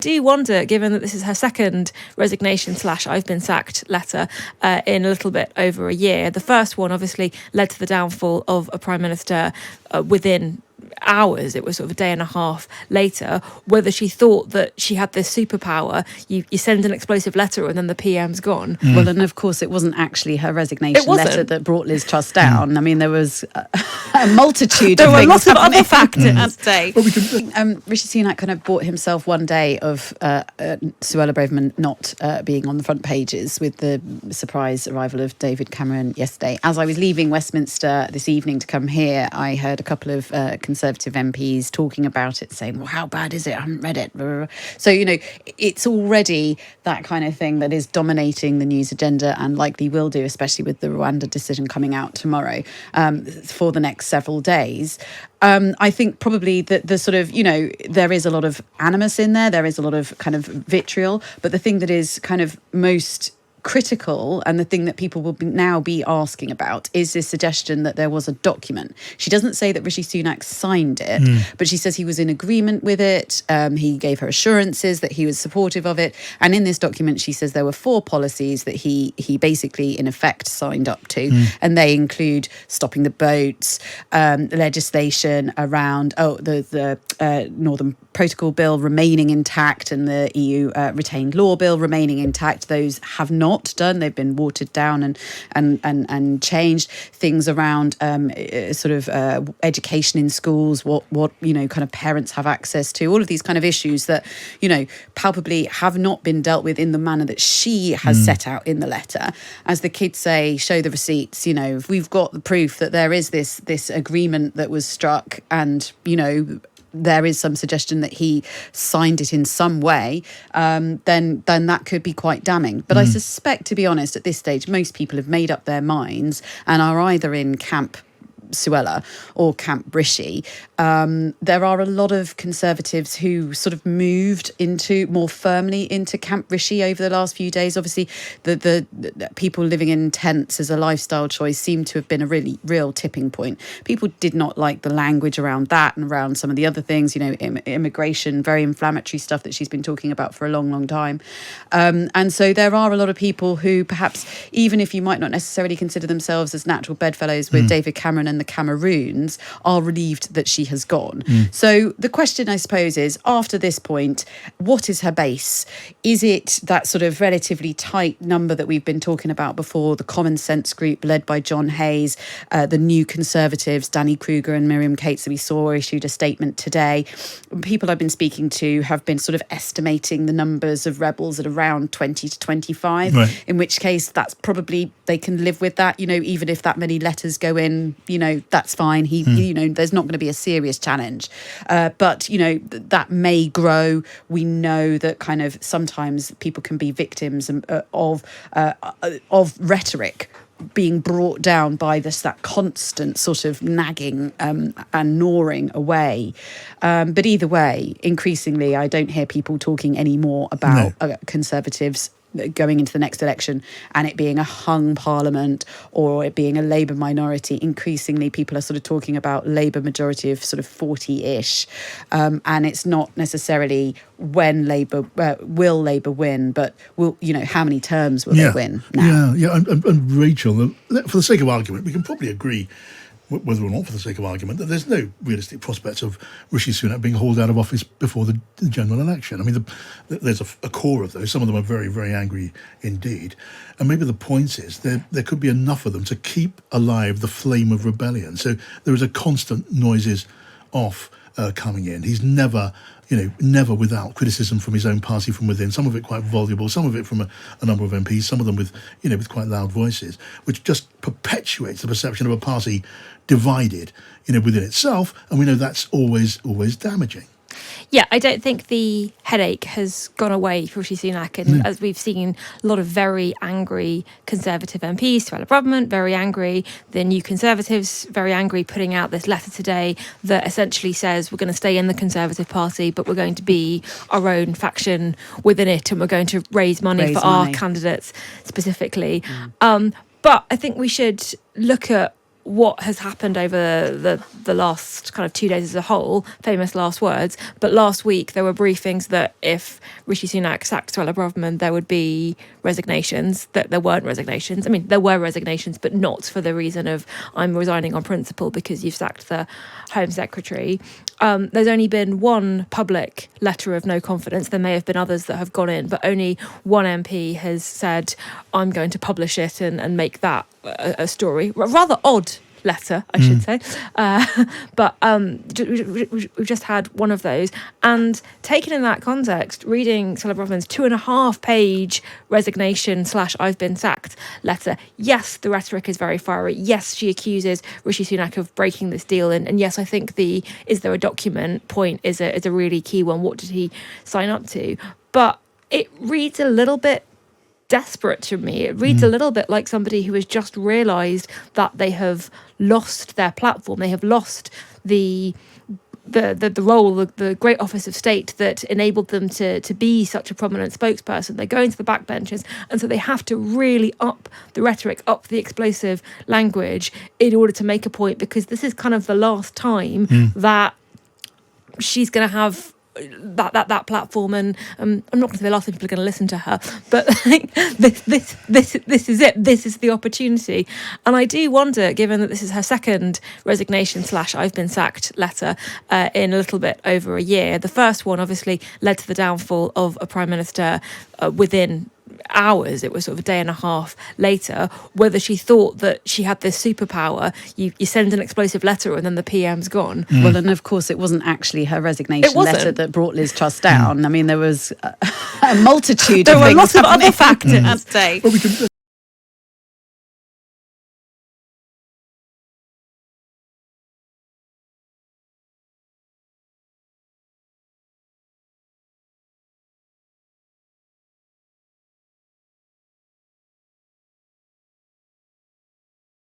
do wonder, given that this is her second resignation / I've been sacked letter in a little bit over a year. The first one obviously led to the downfall of a prime minister within hours. It was sort of a day and a half later. Whether she thought that she had this superpower, you send an explosive letter and then the PM's gone. Well, and of course it wasn't actually her resignation letter that brought Liz Truss down. I mean, there was a multitude of things. There were lots of other factors at stake. Rishi Sunak kind of bought himself one day of Suella Braverman not being on the front pages with the surprise arrival of David Cameron yesterday. As I was leaving Westminster this evening to come here, I heard a couple of Conservative MPs talking about it, saying, well, how bad is it? I haven't read it. So, it's already that kind of thing that is dominating the news agenda and likely will do, especially with the Rwanda decision coming out tomorrow, for the next several days. I think probably the sort of, there is a lot of animus in there. There is a lot of kind of vitriol. But the thing that is kind of most critical, and the thing that people will now be asking about, is this suggestion that there was a document. She doesn't say that Rishi Sunak signed it, but she says he was in agreement with it. He gave her assurances that he was supportive of it. And in this document, she says there were 4 policies that he basically, in effect, signed up to. And they include stopping the boats, legislation around the Northern Protocol Bill remaining intact, and the EU retained law bill remaining intact. Those have not done. They've been watered down and changed. Things around education in schools, what kind of parents have access to, all of these kind of issues that palpably have not been dealt with in the manner that she has set out in the letter. As the kids say, show the receipts. If we've got the proof that there is this agreement that was struck, and there is some suggestion that he signed it in some way, then that could be quite damning. But I suspect, to be honest, at this stage, most people have made up their minds and are either in camp Suella or camp Rishi. There are a lot of Conservatives who sort of moved more firmly into camp Rishi over the last few days. Obviously, the people living in tents as a lifestyle choice seemed to have been a really real tipping point. People did not like the language around that and around some of the other things, immigration, very inflammatory stuff that she's been talking about for a long, long time. And so there are a lot of people who perhaps, even if you might not necessarily consider themselves as natural bedfellows with David Cameron and the Cameroons, are relieved that she has gone. So the question, I suppose, is, after this point, what is her base? Is it that sort of relatively tight number that we've been talking about before, the Common Sense group led by John Hayes, the New Conservatives, Danny Kruger and Miriam Cates, that we saw issued a statement today? People I've been speaking to have been sort of estimating the numbers of rebels at around 20 to 25, in which case that's probably, they can live with that, even if that many letters go in, that's fine. There's not going to be a serious challenge. But, that may grow. We know that kind of sometimes people can be victims of rhetoric being brought down by that constant sort of nagging and gnawing away. But either way, increasingly, I don't hear people talking anymore about Conservatives going into the next election and it being a hung parliament or it being a Labour minority. Increasingly, people are sort of talking about Labour majority of sort of 40-ish. And it's not necessarily when will Labour win, but how many terms will they win now? And Rachel, for the sake of argument, we can probably agree, whether or not for the sake of argument, that there's no realistic prospects of Rishi Sunak being hauled out of office before the general election. I mean, there's a core of those. Some of them are very, very angry indeed. And maybe the point is there could be enough of them to keep alive the flame of rebellion. So there is a constant noises off coming in. He's never without criticism from his own party from within, some of it quite voluble, some of it from a number of MPs, some of them with quite loud voices, which just perpetuates the perception of a party divided, within itself. And we know that's always damaging. Yeah, I don't think the headache has gone away for Rishi Sunak. And as we've seen, a lot of very angry Conservative MPs, Suella Braverman, very angry. The New Conservatives, very angry, putting out this letter today that essentially says we're going to stay in the Conservative Party, but we're going to be our own faction within it, and we're going to raise money for our candidates specifically. But I think we should look at what has happened over the last kind of 2 days as a whole, famous last words. But last week there were briefings that if Rishi Sunak sacked Suella Braverman, there would be resignations. That there weren't resignations. I mean, there were resignations, but not for the reason of I'm resigning on principle because you've sacked the Home Secretary. There's only been one public letter of no confidence. There may have been others that have gone in, but only one MP has said, I'm going to publish it and make that a story. Rather odd letter, I should say. But we've just had one of those. And taken in that context, reading Suella Braverman's 2.5-page resignation / I've been sacked letter, yes, the rhetoric is very fiery. Yes, she accuses Rishi Sunak of breaking this deal. And yes, I think the is there a document point is a really key one. What did he sign up to? But it reads a little bit desperate to me. It reads a little bit like somebody who has just realised that they have lost their platform. They have lost the role, the great office of state that enabled them to be such a prominent spokesperson. They go into the backbenches, and so they have to really up the rhetoric, up the explosive language in order to make a point, because this is kind of the last time that she's going to have that platform, and I'm not going to say the last time people are going to listen to her, but this is it. This is the opportunity. And I do wonder, given that this is her second resignation / I've been sacked letter in a little bit over a year. The first one obviously led to the downfall of a prime minister within hours. It was sort of a day and a half later. Whether she thought that she had this superpower, you send an explosive letter and then the PM's gone. Well, and of course it wasn't actually her resignation letter that brought Liz Truss down. I mean, there was a multitude of things. There were lots of other factors. Well,